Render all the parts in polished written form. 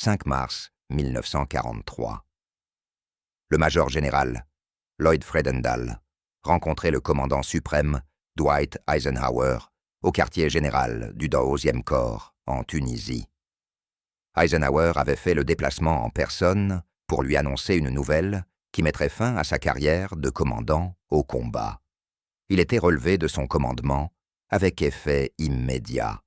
5 mars 1943. Le major général Lloyd Fredendall rencontrait le commandant suprême Dwight Eisenhower au quartier général du 12e corps en Tunisie. Eisenhower avait fait le déplacement en personne pour lui annoncer une nouvelle qui mettrait fin à sa carrière de commandant au combat. Il était relevé de son commandement avec effet immédiat.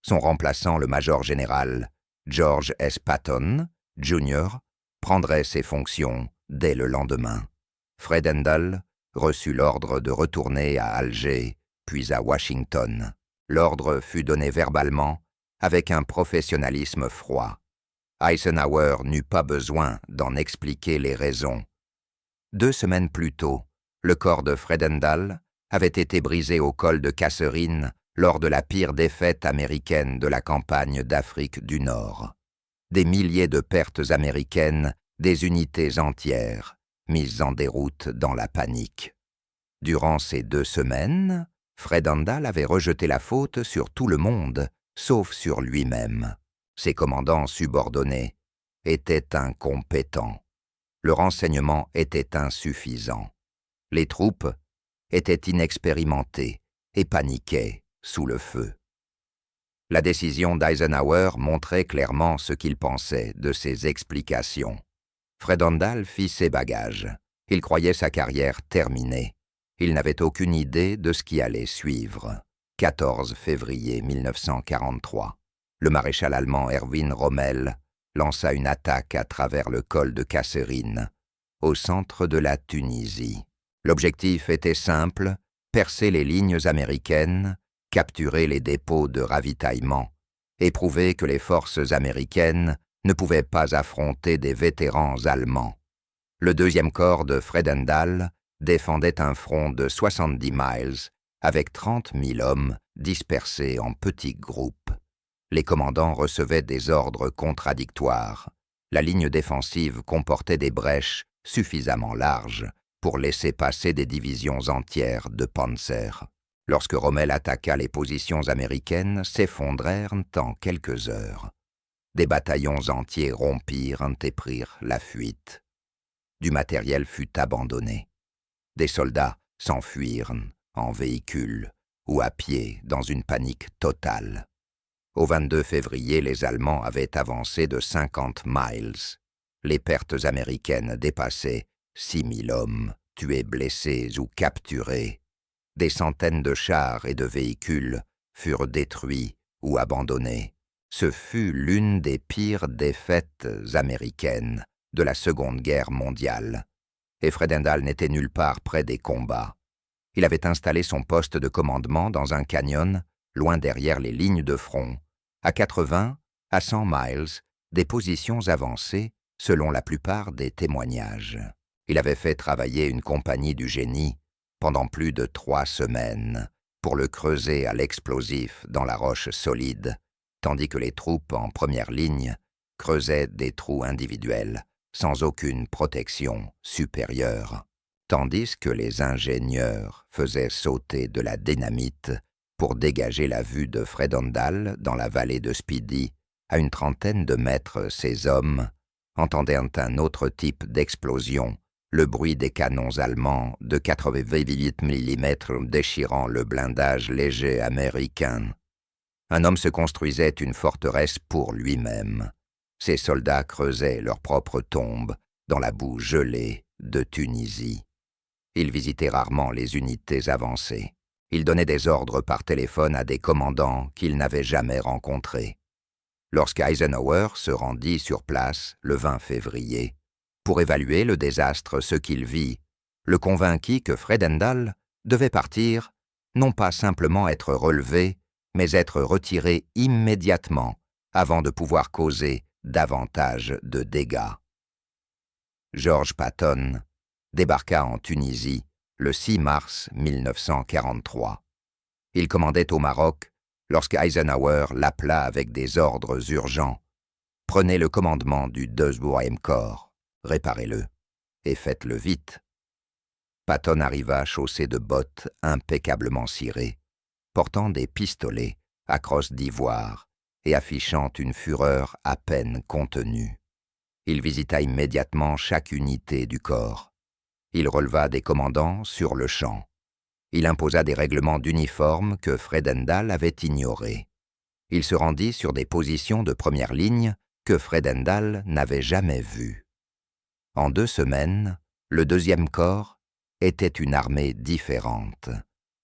Son remplaçant, le major général George S. Patton, Jr., prendrait ses fonctions dès le lendemain. Fredendall reçut l'ordre de retourner à Alger, puis à Washington. L'ordre fut donné verbalement, avec un professionnalisme froid. Eisenhower n'eut pas besoin d'en expliquer les raisons. 2 semaines plus tôt, le corps de Fredendall avait été brisé au col de Kasserine lors de la pire défaite américaine de la campagne d'Afrique du Nord. Des milliers de pertes américaines, des unités entières, mises en déroute dans la panique. Durant ces 2 semaines, Fredendall avait rejeté la faute sur tout le monde, sauf sur lui-même. Ses commandants subordonnés étaient incompétents. Le renseignement était insuffisant. Les troupes étaient inexpérimentées et paniquaient sous le feu. La décision d'Eisenhower montrait clairement ce qu'il pensait de ces explications. Fredendall fit ses bagages. Il croyait sa carrière terminée. Il n'avait aucune idée de ce qui allait suivre. 14 février 1943. Le maréchal allemand Erwin Rommel lança une attaque à travers le col de Kasserine, au centre de la Tunisie. L'objectif était simple, percer les lignes américaines, capturer les dépôts de ravitaillement et prouver que les forces américaines ne pouvaient pas affronter des vétérans allemands. Le 2e corps de Fredendall défendait un front de 70 miles avec 30 000 hommes dispersés en petits groupes. Les commandants recevaient des ordres contradictoires. La ligne défensive comportait des brèches suffisamment larges pour laisser passer des divisions entières de panzer. Lorsque Rommel attaqua, les positions américaines s'effondrèrent en quelques heures. Des bataillons entiers rompirent et prirent la fuite. Du matériel fut abandonné. Des soldats s'enfuirent en véhicule ou à pied dans une panique totale. Au 22 février, les Allemands avaient avancé de 50 miles. Les pertes américaines dépassaient 6 000 hommes, tués, blessés ou capturés. Des centaines de chars et de véhicules furent détruits ou abandonnés. Ce fut l'une des pires défaites américaines de la Seconde Guerre mondiale. Et Fredendall n'était nulle part près des combats. Il avait installé son poste de commandement dans un canyon, loin derrière les lignes de front, à 80 à 100 miles des positions avancées selon la plupart des témoignages. Il avait fait travailler une compagnie du génie pendant plus de 3 semaines pour le creuser à l'explosif dans la roche solide, tandis que les troupes en première ligne creusaient des trous individuels sans aucune protection supérieure, tandis que les ingénieurs faisaient sauter de la dynamite pour dégager la vue de Fredendall dans la vallée de Speedy. À une trentaine de mètres, ces hommes entendaient un autre type d'explosion, le bruit des canons allemands de 88 mm déchirant le blindage léger américain. Un homme se construisait une forteresse pour lui-même. Ses soldats creusaient leur propre tombe dans la boue gelée de Tunisie. Ils visitaient rarement les unités avancées. Ils donnaient des ordres par téléphone à des commandants qu'ils n'avaient jamais rencontrés. Lorsqu'Eisenhower se rendit sur place le 20 février, pour évaluer le désastre, ce qu'il vit le convainquit que Fredendall devait partir, non pas simplement être relevé, mais être retiré immédiatement avant de pouvoir causer davantage de dégâts. George Patton débarqua en Tunisie le 6 mars 1943. Il commandait au Maroc lorsque Eisenhower l'appela avec des ordres urgents. « Prenez le commandement du 2e corps, réparez-le, et faites-le vite. » Patton arriva chaussé de bottes impeccablement cirées, portant des pistolets à crosse d'ivoire et affichant une fureur à peine contenue. Il visita immédiatement chaque unité du corps. Il releva des commandants sur le champ. Il imposa des règlements d'uniforme que Fredendall avait ignorés. Il se rendit sur des positions de première ligne que Fredendall n'avait jamais vues. En 2 semaines, le 2e corps était une armée différente.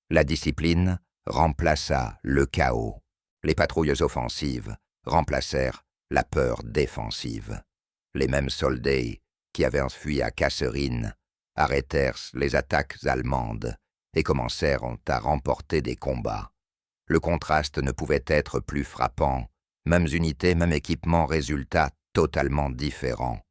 La discipline remplaça le chaos. Les patrouilles offensives remplacèrent la peur défensive. Les mêmes soldats qui avaient fui à Kasserine arrêtèrent les attaques allemandes et commencèrent à remporter des combats. Le contraste ne pouvait être plus frappant. Mêmes unités, même équipement, résultats totalement différents.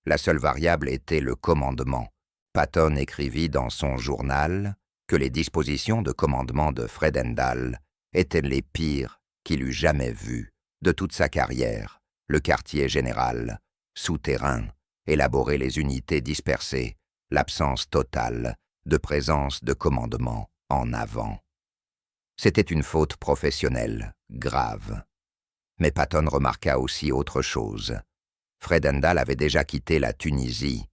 La seule variable était le commandement. Patton écrivit dans son journal que les dispositions de commandement de Fredendall étaient les pires qu'il eût jamais vues de toute sa carrière. Le quartier général, souterrain, élaborer les unités dispersées, l'absence totale de présence de commandement en avant. C'était une faute professionnelle, grave. Mais Patton remarqua aussi autre chose. Fredendall avait déjà quitté la Tunisie.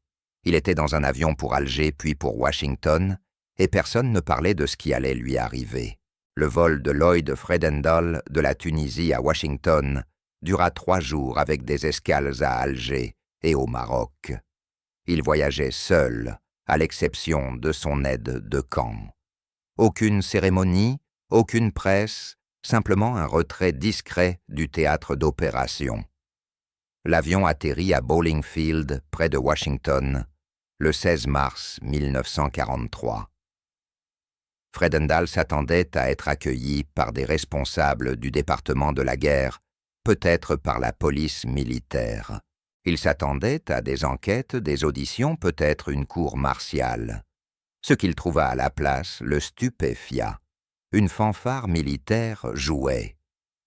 Il était dans un avion pour Alger puis pour Washington, et personne ne parlait de ce qui allait lui arriver. Le vol de Lloyd Fredendall de la Tunisie à Washington dura 3 jours avec des escales à Alger et au Maroc. Il voyageait seul, à l'exception de son aide de camp. Aucune cérémonie, aucune presse, simplement un retrait discret du théâtre d'opération. L'avion atterrit à Bowling Field, près de Washington, le 16 mars 1943. Fredendall s'attendait à être accueilli par des responsables du département de la guerre, peut-être par la police militaire. Il s'attendait à des enquêtes, des auditions, peut-être une cour martiale. Ce qu'il trouva à la place le stupéfia. Une fanfare militaire jouait.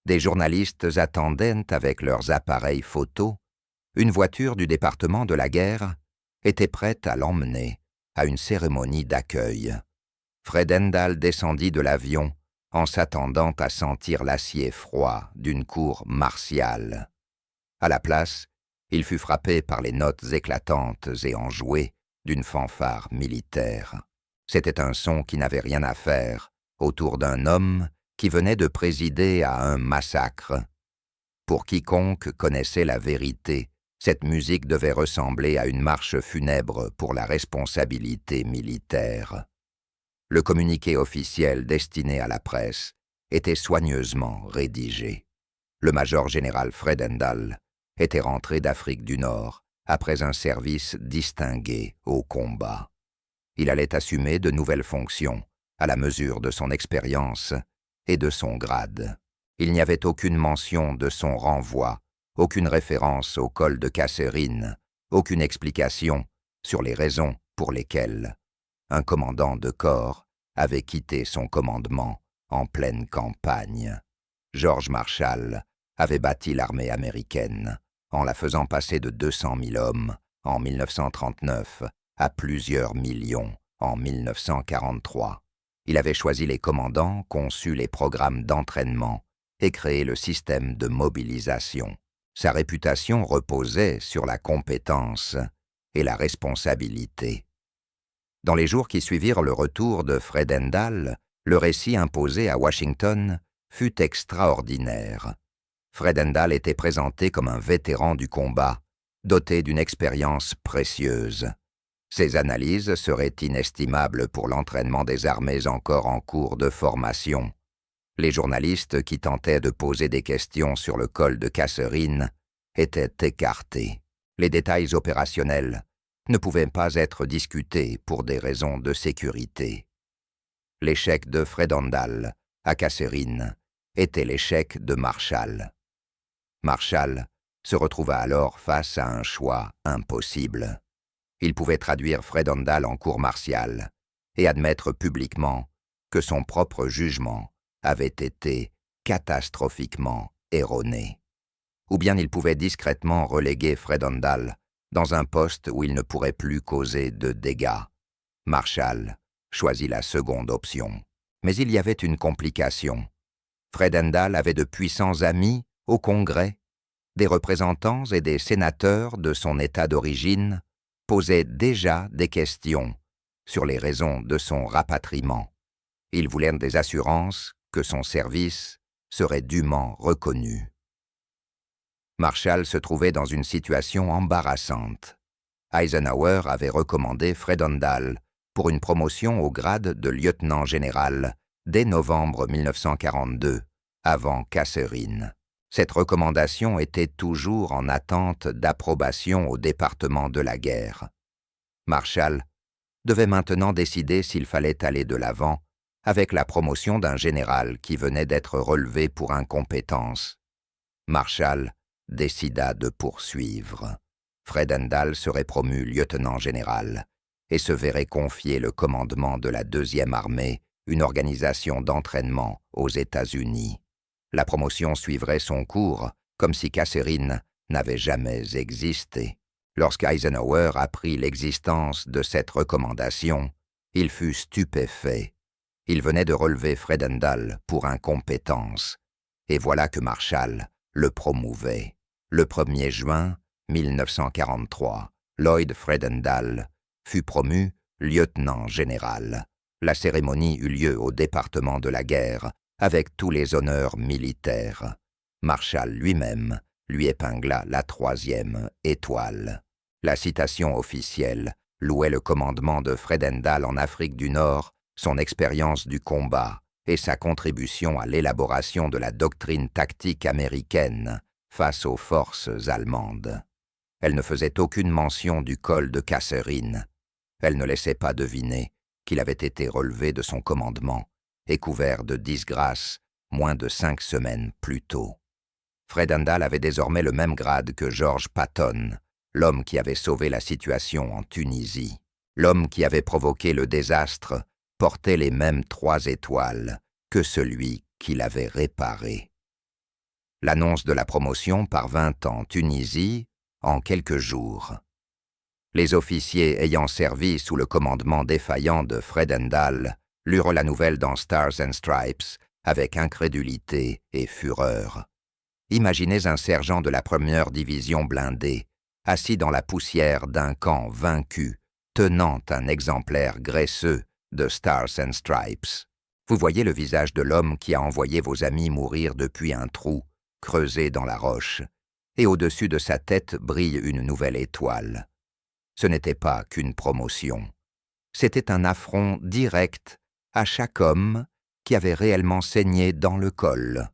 Des journalistes attendaient avec leurs appareils photo. Une voiture du département de la guerre était prête à l'emmener à une cérémonie d'accueil. Fredendall descendit de l'avion en s'attendant à sentir l'acier froid d'une cour martiale. À la place, il fut frappé par les notes éclatantes et enjouées d'une fanfare militaire. C'était un son qui n'avait rien à faire autour d'un homme qui venait de présider à un massacre. Pour quiconque connaissait la vérité, cette musique devait ressembler à une marche funèbre pour la responsabilité militaire. Le communiqué officiel destiné à la presse était soigneusement rédigé. Le major général Fredendall était rentré d'Afrique du Nord après un service distingué au combat. Il allait assumer de nouvelles fonctions à la mesure de son expérience et de son grade. Il n'y avait aucune mention de son renvoi, aucune référence au col de Kasserine, aucune explication sur les raisons pour lesquelles un commandant de corps avait quitté son commandement en pleine campagne. George Marshall avait bâti l'armée américaine en la faisant passer de 200 000 hommes en 1939 à plusieurs millions en 1943. Il avait choisi les commandants, conçu les programmes d'entraînement et créé le système de mobilisation. Sa réputation reposait sur la compétence et la responsabilité. Dans les jours qui suivirent le retour de Fredendall, le récit imposé à Washington fut extraordinaire. Fredendall était présenté comme un vétéran du combat, doté d'une expérience précieuse. Ses analyses seraient inestimables pour l'entraînement des armées encore en cours de formation. Les journalistes qui tentaient de poser des questions sur le col de Kasserine étaient écartés. Les détails opérationnels ne pouvaient pas être discutés pour des raisons de sécurité. L'échec de Fredendall à Kasserine était l'échec de Marshall. Marshall se retrouva alors face à un choix impossible. Il pouvait traduire Fredendall en cour martiale et admettre publiquement que son propre jugement avait été catastrophiquement erroné. Ou bien il pouvait discrètement reléguer Fredendall dans un poste où il ne pourrait plus causer de dégâts. Marshall choisit la seconde option. Mais il y avait une complication. Fredendall avait de puissants amis au Congrès, des représentants et des sénateurs de son État d'origine posaient déjà des questions sur les raisons de son rapatriement. Ils voulaient des assurances que son service serait dûment reconnu. Marshall se trouvait dans une situation embarrassante. Eisenhower avait recommandé Fred Ondal pour une promotion au grade de lieutenant général dès novembre 1942, avant Kasserine. Cette recommandation était toujours en attente d'approbation au département de la guerre. Marshall devait maintenant décider s'il fallait aller de l'avant avec la promotion d'un général qui venait d'être relevé pour incompétence. Marshall décida de poursuivre. Fred Ondal serait promu lieutenant général et se verrait confier le commandement de la 2e armée, une organisation d'entraînement aux États-Unis. La promotion suivrait son cours, comme si Kasserine n'avait jamais existé. Lorsqu'Eisenhower apprit l'existence de cette recommandation, il fut stupéfait. Il venait de relever Fred Ondal pour incompétence, et voilà que Marshall le promouvait. Le 1er juin 1943, Lloyd Fred Ondal fut promu lieutenant général. La cérémonie eut lieu au département de la guerre, avec tous les honneurs militaires. Marshall lui-même lui épingla la 3e étoile. La citation officielle louait le commandement de Fred Ondal en Afrique du Nord, son expérience du combat et sa contribution à l'élaboration de la doctrine tactique américaine face aux forces allemandes. Elle ne faisait aucune mention du col de Kasserine. Elle ne laissait pas deviner qu'il avait été relevé de son commandement et couvert de disgrâce moins de 5 semaines plus tôt. Fred Ondal avait désormais le même grade que George Patton, l'homme qui avait sauvé la situation en Tunisie. L'homme qui avait provoqué le désastre portait les mêmes 3 étoiles que celui qui l'avait réparé. L'annonce de la promotion parvint en Tunisie en quelques jours. Les officiers ayant servi sous le commandement défaillant de Fred Ondal lurent la nouvelle dans Stars and Stripes avec incrédulité et fureur. Imaginez un sergent de la 1re division blindée, assis dans la poussière d'un camp vaincu, tenant un exemplaire graisseux de Stars and Stripes. Vous voyez le visage de l'homme qui a envoyé vos amis mourir depuis un trou creusé dans la roche, et au-dessus de sa tête brille une nouvelle étoile. Ce n'était pas qu'une promotion. C'était un affront direct à chaque homme qui avait réellement saigné dans le col.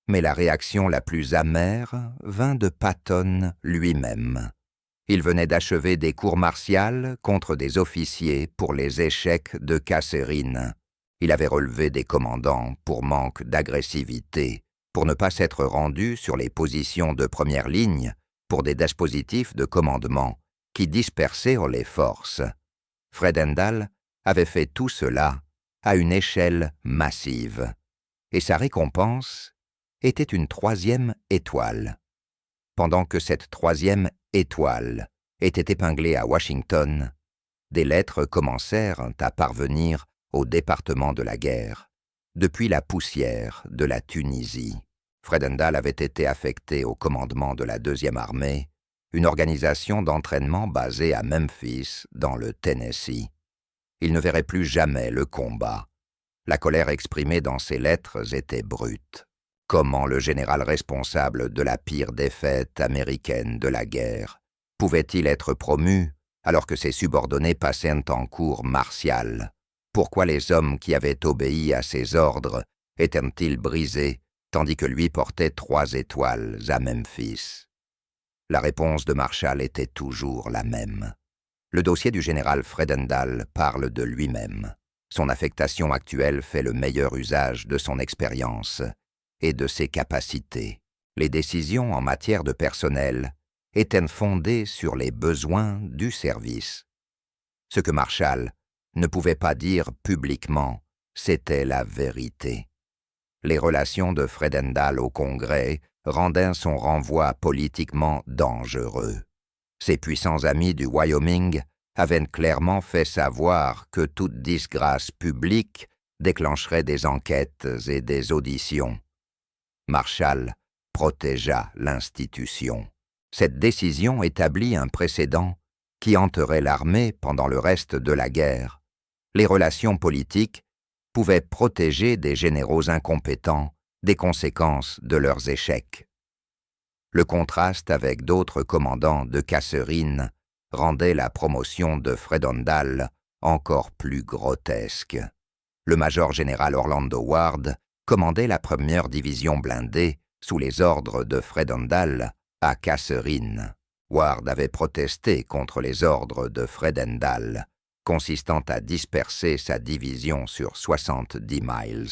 Mais la réaction la plus amère vint de Patton lui-même. Il venait d'achever des cours martiales contre des officiers pour les échecs de Kasserine. Il avait relevé des commandants pour manque d'agressivité, pour ne pas s'être rendu sur les positions de première ligne, pour des dispositifs de commandement qui dispersèrent les forces. Fred Ondal avait fait tout cela à une échelle massive, et sa récompense était une 3e étoile. Pendant que cette 3e étoile était épinglée à Washington, des lettres commencèrent à parvenir au département de la guerre, depuis la poussière de la Tunisie. Fred Ondal avait été affecté au commandement de la 2e armée, une organisation d'entraînement basée à Memphis, dans le Tennessee. Il ne verrait plus jamais le combat. La colère exprimée dans ces lettres était brute. Comment le général responsable de la pire défaite américaine de la guerre pouvait-il être promu alors que ses subordonnés passaient en cours martial? Pourquoi les hommes qui avaient obéi à ses ordres étaient-ils brisés tandis que lui portait 3 étoiles à Memphis? La réponse de Marshall était toujours la même. Le dossier du général Fred Ondal parle de lui-même. Son affectation actuelle fait le meilleur usage de son expérience et de ses capacités. Les décisions en matière de personnel étaient fondées sur les besoins du service. Ce que Marshall ne pouvait pas dire publiquement, c'était la vérité. Les relations de Fred Ondal au Congrès rendaient son renvoi politiquement dangereux. Ses puissants amis du Wyoming avaient clairement fait savoir que toute disgrâce publique déclencherait des enquêtes et des auditions. Marshall protégea l'institution. Cette décision établit un précédent qui hanterait l'armée pendant le reste de la guerre. Les relations politiques pouvaient protéger des généraux incompétents des conséquences de leurs échecs. Le contraste avec d'autres commandants de Kasserine rendait la promotion de Fredendall encore plus grotesque. Le major-général Orlando Ward commandait la 1re division blindée sous les ordres de Fredendall à Kasserine. Ward avait protesté contre les ordres de Fredendall, consistant à disperser sa division sur 70 miles.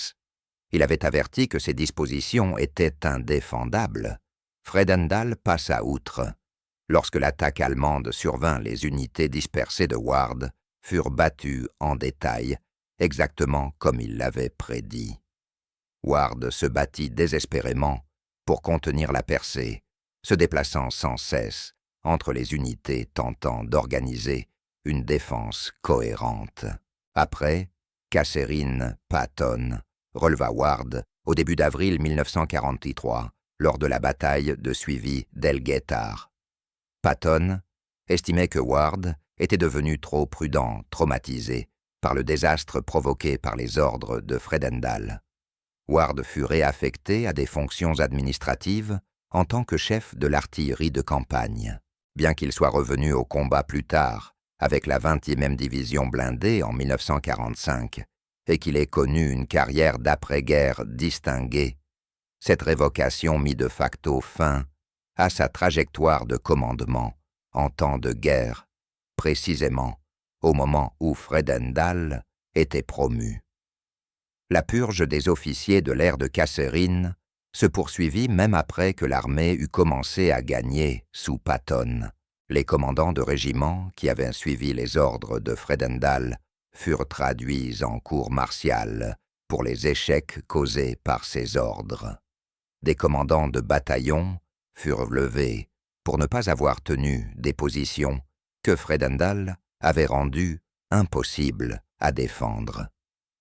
Il avait averti que ces dispositions étaient indéfendables. Fredendall passa outre. Lorsque l'attaque allemande survint, les unités dispersées de Ward furent battues en détail, exactement comme il l'avait prédit. Ward se battit désespérément pour contenir la percée, se déplaçant sans cesse entre les unités tentant d'organiser une défense cohérente. Après, Kasserine-Patton releva Ward au début d'avril 1943, lors de la bataille de suivi d'El Guettar. Patton estimait que Ward était devenu trop prudent, traumatisé par le désastre provoqué par les ordres de Fredendall. Ward fut réaffecté à des fonctions administratives en tant que chef de l'artillerie de campagne. Bien qu'il soit revenu au combat plus tard avec la 20e division blindée en 1945 et qu'il ait connu une carrière d'après-guerre distinguée, cette révocation mit de facto fin à sa trajectoire de commandement en temps de guerre, précisément au moment où Fredendall était promu. La purge des officiers de l'ère de Kasserine se poursuivit même après que l'armée eut commencé à gagner sous Patton. Les commandants de régiments qui avaient suivi les ordres de Fredendall furent traduits en cour martiale pour les échecs causés par ces ordres. Des commandants de bataillon furent levés pour ne pas avoir tenu des positions que Fredendall avait rendues impossibles à défendre.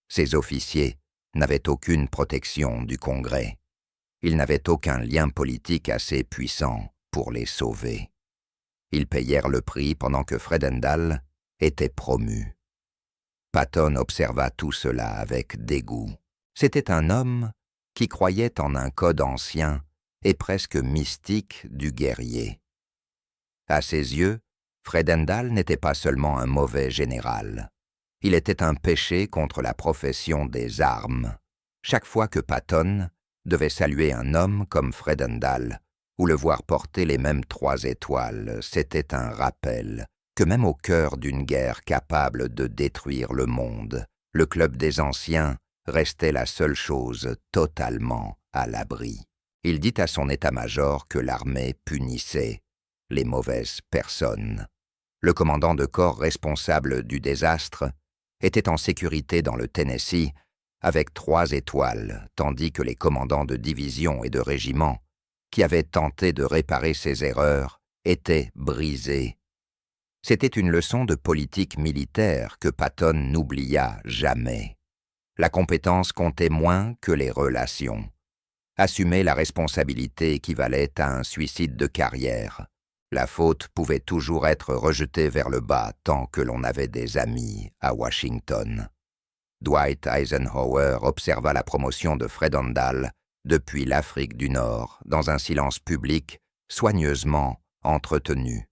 Ces officiers n'avaient aucune protection du Congrès. Ils n'avaient aucun lien politique assez puissant pour les sauver. Ils payèrent le prix pendant que Fredendall était promu. Patton observa tout cela avec dégoût. C'était un homme qui croyait en un code ancien et presque mystique du guerrier. À ses yeux, Fredendall n'était pas seulement un mauvais général. Il était un péché contre la profession des armes. Chaque fois que Patton devait saluer un homme comme Fredendall ou le voir porter les mêmes 3 étoiles, c'était un rappel que même au cœur d'une guerre capable de détruire le monde, le club des anciens restait la seule chose totalement à l'abri. Il dit à son état-major que l'armée punissait les mauvaises personnes. Le commandant de corps responsable du désastre était en sécurité dans le Tennessee avec 3 étoiles, tandis que les commandants de division et de régiment qui avaient tenté de réparer ces erreurs étaient brisés. C'était une leçon de politique militaire que Patton n'oublia jamais. La compétence comptait moins que les relations. Assumer la responsabilité équivalait à un suicide de carrière. La faute pouvait toujours être rejetée vers le bas tant que l'on avait des amis à Washington. Dwight Eisenhower observa la promotion de Fredendall depuis l'Afrique du Nord dans un silence public soigneusement entretenu.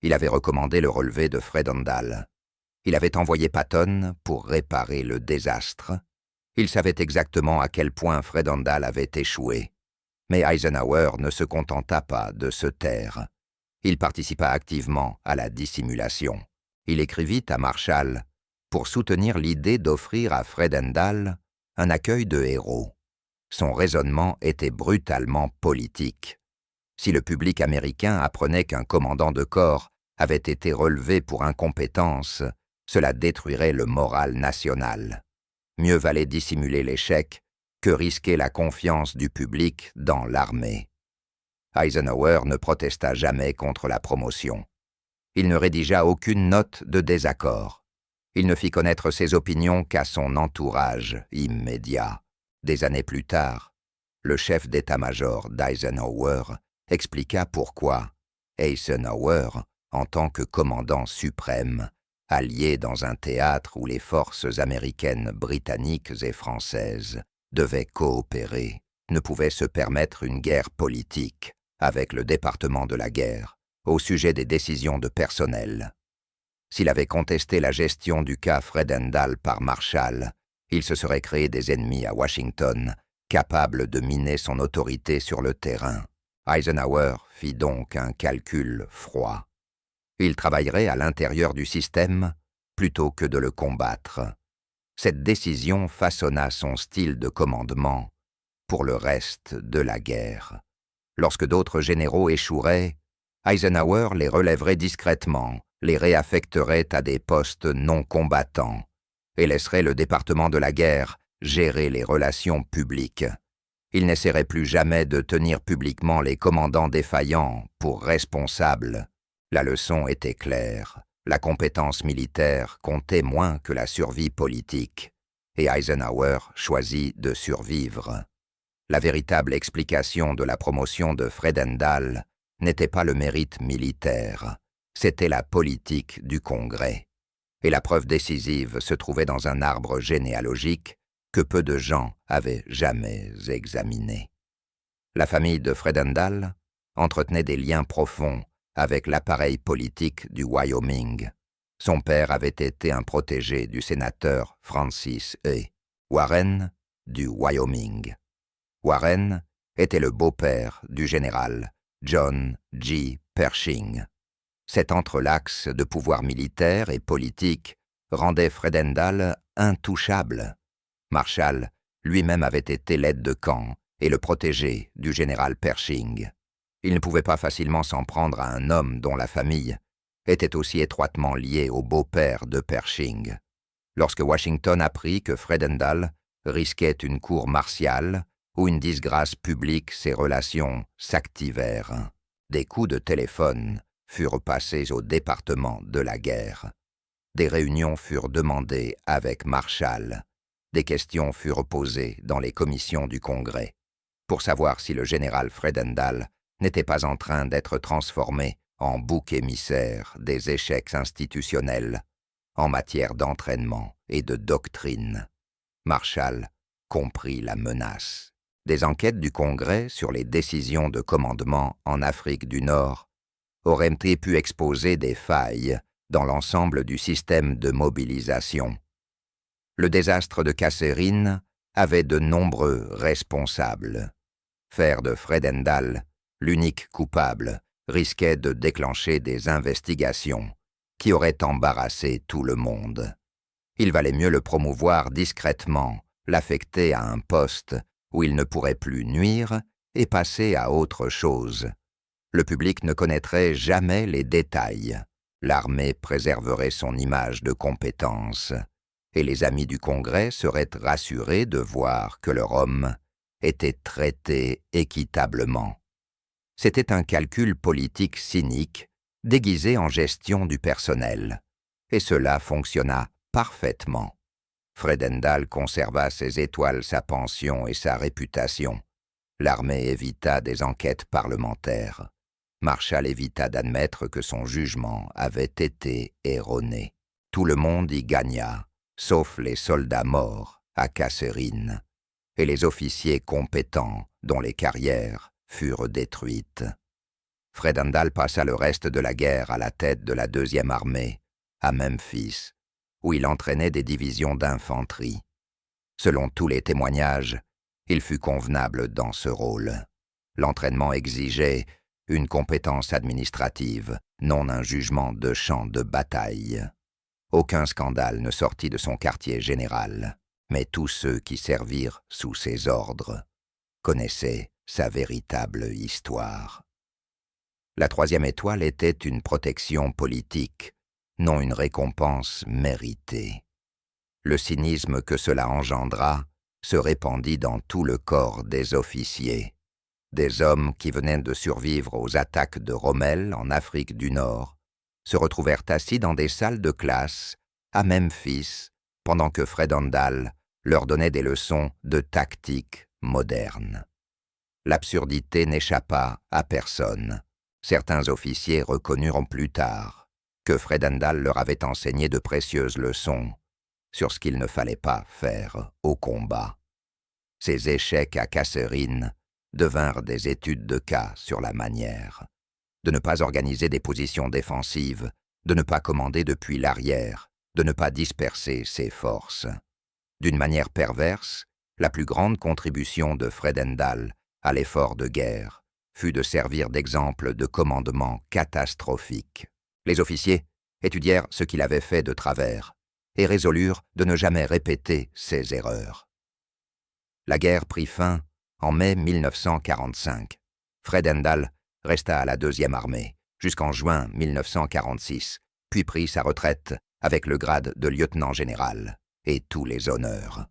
Il avait recommandé le relevé de Fredendall. Il avait envoyé Patton pour réparer le désastre. Il savait exactement à quel point Fredendall avait échoué. Mais Eisenhower ne se contenta pas de se taire. Il participa activement à la dissimulation. Il écrivit à Marshall pour soutenir l'idée d'offrir à Fredendall un accueil de héros. Son raisonnement était brutalement politique. Si le public américain apprenait qu'un commandant de corps avait été relevé pour incompétence, cela détruirait le moral national. Mieux valait dissimuler l'échec que risquer la confiance du public dans l'armée. Eisenhower ne protesta jamais contre la promotion. Il ne rédigea aucune note de désaccord. Il ne fit connaître ses opinions qu'à son entourage immédiat. Des années plus tard, le chef d'état-major d'Eisenhower expliqua pourquoi Eisenhower, en tant que commandant suprême, allié dans un théâtre où les forces américaines, britanniques et françaises devaient coopérer, ne pouvait se permettre une guerre politique avec le département de la guerre au sujet des décisions de personnel. S'il avait contesté la gestion du cas Fredendall par Marshall, il se serait créé des ennemis à Washington, capables de miner son autorité sur le terrain. Eisenhower fit donc un calcul froid. Il travaillerait à l'intérieur du système plutôt que de le combattre. Cette décision façonna son style de commandement pour le reste de la guerre. Lorsque d'autres généraux échoueraient, Eisenhower les relèverait discrètement, les réaffecterait à des postes non combattants et laisserait le département de la guerre gérer les relations publiques. Il n'essaierait plus jamais de tenir publiquement les commandants défaillants pour responsables. La leçon était claire. La compétence militaire comptait moins que la survie politique, et Eisenhower choisit de survivre. La véritable explication de la promotion de Fredendall n'était pas le mérite militaire, c'était la politique du Congrès. Et la preuve décisive se trouvait dans un arbre généalogique que peu de gens avaient jamais examiné. La famille de Fredendall entretenait des liens profonds avec l'appareil politique du Wyoming. Son père avait été un protégé du sénateur Francis E. Warren du Wyoming. Warren était le beau-père du général John G. Pershing. Cet entrelacs de pouvoir militaire et politique rendait Fredendall intouchable. Marshall lui-même avait été l'aide de camp et le protégé du général Pershing. Il ne pouvait pas facilement s'en prendre à un homme dont la famille était aussi étroitement liée au beau-père de Pershing. Lorsque Washington apprit que Fredendall risquait une cour martiale ou une disgrâce publique, ses relations s'activèrent. Des coups de téléphone furent passés au département de la guerre. Des réunions furent demandées avec Marshall. Des questions furent posées dans les commissions du Congrès pour savoir si le général Fredendall n'était pas en train d'être transformé en bouc émissaire des échecs institutionnels en matière d'entraînement et de doctrine. Marshall comprit la menace. Des enquêtes du Congrès sur les décisions de commandement en Afrique du Nord auraient pu exposer des failles dans l'ensemble du système de mobilisation. Le désastre de Kasserine avait de nombreux responsables. Faire de Fredendall l'unique coupable risquait de déclencher des investigations qui auraient embarrassé tout le monde. Il valait mieux le promouvoir discrètement, l'affecter à un poste où il ne pourrait plus nuire et passer à autre chose. Le public ne connaîtrait jamais les détails. L'armée préserverait son image de compétence, et les amis du Congrès seraient rassurés de voir que leur homme était traité équitablement. C'était un calcul politique cynique, déguisé en gestion du personnel, et cela fonctionna parfaitement. Fredendall conserva ses étoiles, sa pension et sa réputation. L'armée évita des enquêtes parlementaires. Marshall évita d'admettre que son jugement avait été erroné. Tout le monde y gagna, sauf les soldats morts à Kasserine et les officiers compétents dont les carrières furent détruites. Fredendall passa le reste de la guerre à la tête de la 2e armée, à Memphis, où il entraînait des divisions d'infanterie. Selon tous les témoignages, il fut convenable dans ce rôle. L'entraînement exigeait une compétence administrative, non un jugement de champ de bataille. Aucun scandale ne sortit de son quartier général, mais tous ceux qui servirent sous ses ordres connaissaient sa véritable histoire. La 3e étoile était une protection politique, non une récompense méritée. Le cynisme que cela engendra se répandit dans tout le corps des officiers. Des hommes qui venaient de survivre aux attaques de Rommel en Afrique du Nord se retrouvèrent assis dans des salles de classe à Memphis pendant que Fredendall leur donnait des leçons de tactique moderne. L'absurdité n'échappa à personne. Certains officiers reconnurent plus tard que Fredendall leur avait enseigné de précieuses leçons sur ce qu'il ne fallait pas faire au combat. Ces échecs à Kasserine devinrent des études de cas sur la manière de ne pas organiser des positions défensives, de ne pas commander depuis l'arrière, de ne pas disperser ses forces. D'une manière perverse, la plus grande contribution de Fredendall à l'effort de guerre fut de servir d'exemple de commandement catastrophique. Les officiers étudièrent ce qu'il avait fait de travers et résolurent de ne jamais répéter ses erreurs. La guerre prit fin en mai 1945. Fredendall resta à la 2e armée jusqu'en juin 1946, puis prit sa retraite avec le grade de lieutenant-général et tous les honneurs.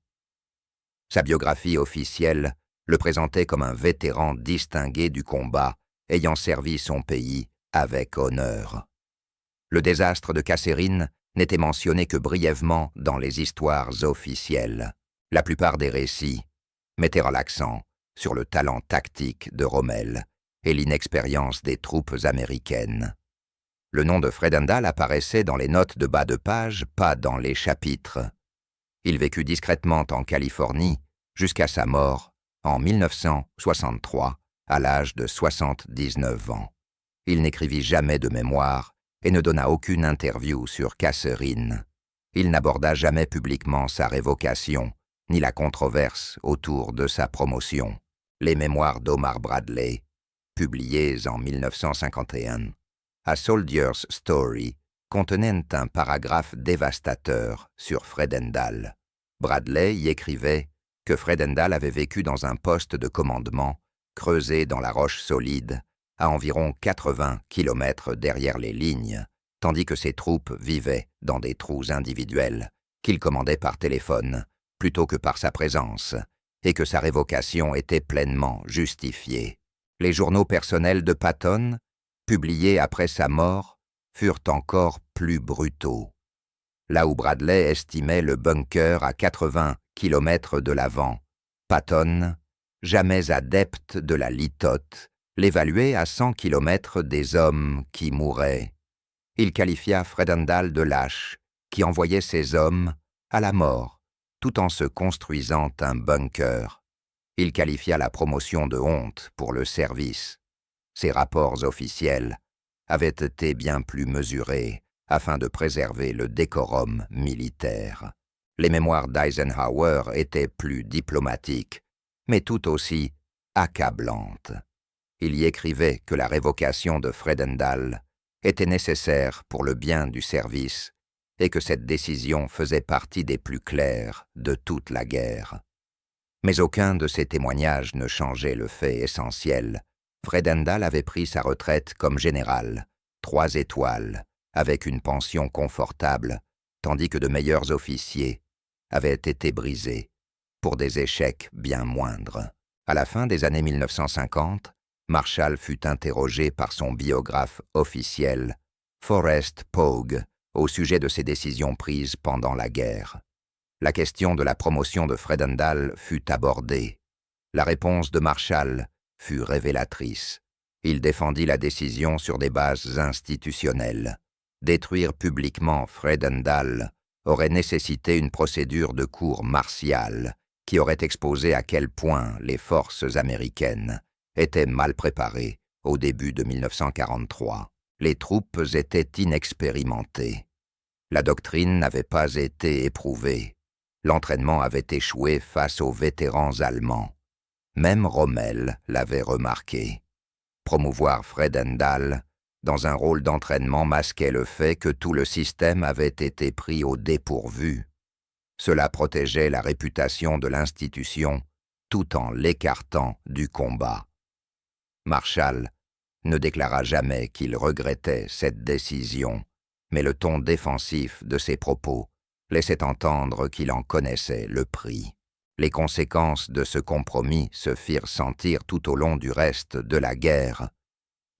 Sa biographie officielle le présentait comme un vétéran distingué du combat, ayant servi son pays avec honneur. Le désastre de Kasserine n'était mentionné que brièvement dans les histoires officielles. La plupart des récits mettaient l'accent sur le talent tactique de Rommel et l'inexpérience des troupes américaines. Le nom de Fredendall apparaissait dans les notes de bas de page, pas dans les chapitres. Il vécut discrètement en Californie jusqu'à sa mort en 1963, à l'âge de 79 ans. Il n'écrivit jamais de mémoire et ne donna aucune interview sur Kasserine. Il n'aborda jamais publiquement sa révocation, ni la controverse autour de sa promotion. Les mémoires d'Omar Bradley, publiées en 1951, A Soldier's Story, contenaient un paragraphe dévastateur sur Fredendall. Bradley y écrivait que Fredendall avait vécu dans un poste de commandement creusé dans la roche solide, à environ 80 km derrière les lignes, tandis que ses troupes vivaient dans des trous individuels qu'il commandait par téléphone plutôt que par sa présence, et que sa révocation était pleinement justifiée. Les journaux personnels de Patton, publiés après sa mort, furent encore plus brutaux. Là où Bradley estimait le bunker à 80 km de l'avant, Patton, jamais adepte de la litote, l'évaluait à 100 km des hommes qui mouraient. Il qualifia Fredendall de lâche, qui envoyait ses hommes à la mort, tout en se construisant un bunker. Il qualifia la promotion de honte pour le service. Ses rapports officiels avaient été bien plus mesurés afin de préserver le décorum militaire. Les mémoires d'Eisenhower étaient plus diplomatiques, mais tout aussi accablantes. Il y écrivait que la révocation de Fredendall était nécessaire pour le bien du service et que cette décision faisait partie des plus claires de toute la guerre. Mais aucun de ces témoignages ne changeait le fait essentiel. Fredendall avait pris sa retraite comme général, 3 étoiles, avec une pension confortable, tandis que de meilleurs officiers avaient été brisés pour des échecs bien moindres. À la fin des années 1950, Marshall fut interrogé par son biographe officiel, Forrest Pogue, au sujet de ses décisions prises pendant la guerre. La question de la promotion de Fredendall fut abordée. La réponse de Marshall fut révélatrice. Il défendit la décision sur des bases institutionnelles. Détruire publiquement Fredendall aurait nécessité une procédure de cour martiale qui aurait exposé à quel point les forces américaines étaient mal préparées au début de 1943. Les troupes étaient inexpérimentées. La doctrine n'avait pas été éprouvée. L'entraînement avait échoué face aux vétérans allemands. Même Rommel l'avait remarqué. Promouvoir Fredendall dans un rôle d'entraînement masquait le fait que tout le système avait été pris au dépourvu. Cela protégeait la réputation de l'institution tout en l'écartant du combat. Marshall ne déclara jamais qu'il regrettait cette décision, mais le ton défensif de ses propos laissait entendre qu'il en connaissait le prix. Les conséquences de ce compromis se firent sentir tout au long du reste de la guerre.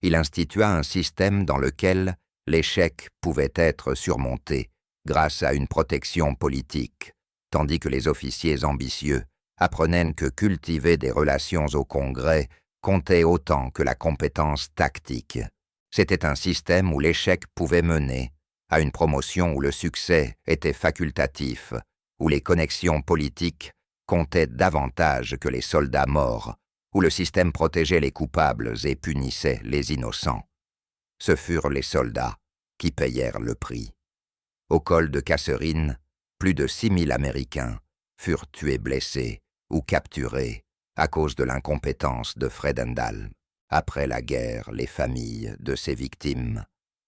Il institua un système dans lequel l'échec pouvait être surmonté grâce à une protection politique, tandis que les officiers ambitieux apprenaient que cultiver des relations au Congrès comptait autant que la compétence tactique. C'était un système où l'échec pouvait mener à une promotion où le succès était facultatif, où les connexions politiques comptaient davantage que les soldats morts, où le système protégeait les coupables et punissait les innocents. Ce furent les soldats qui payèrent le prix. Au col de Kasserine, plus de 6000 Américains furent tués blessés ou capturés à cause de l'incompétence de Fredendall. Après la guerre, les familles de ces victimes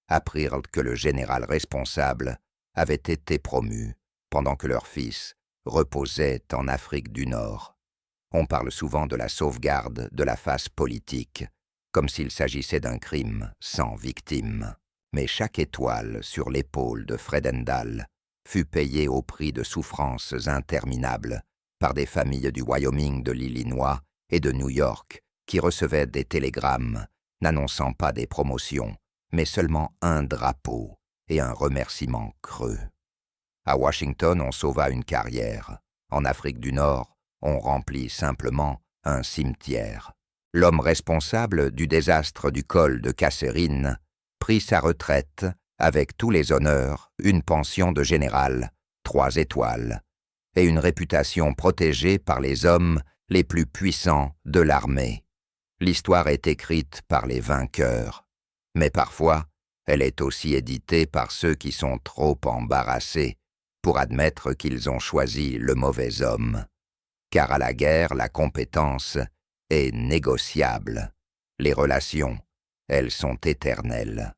apprirent que le général responsable avait été promu pendant que leur fils reposait en Afrique du Nord. On parle souvent de la sauvegarde de la face politique, comme s'il s'agissait d'un crime sans victime. Mais chaque étoile sur l'épaule de Fredendall fut payée au prix de souffrances interminables par des familles du Wyoming, de l'Illinois et de New York qui recevaient des télégrammes n'annonçant pas des promotions, mais seulement un drapeau et un remerciement creux. À Washington, on sauva une carrière. En Afrique du Nord, on remplit simplement un cimetière. L'homme responsable du désastre du col de Kasserine prit sa retraite avec tous les honneurs, une pension de général, 3 étoiles, et une réputation protégée par les hommes les plus puissants de l'armée. L'histoire est écrite par les vainqueurs, mais parfois, elle est aussi éditée par ceux qui sont trop embarrassés pour admettre qu'ils ont choisi le mauvais homme. Car à la guerre, la compétence est négociable. Les relations, elles sont éternelles.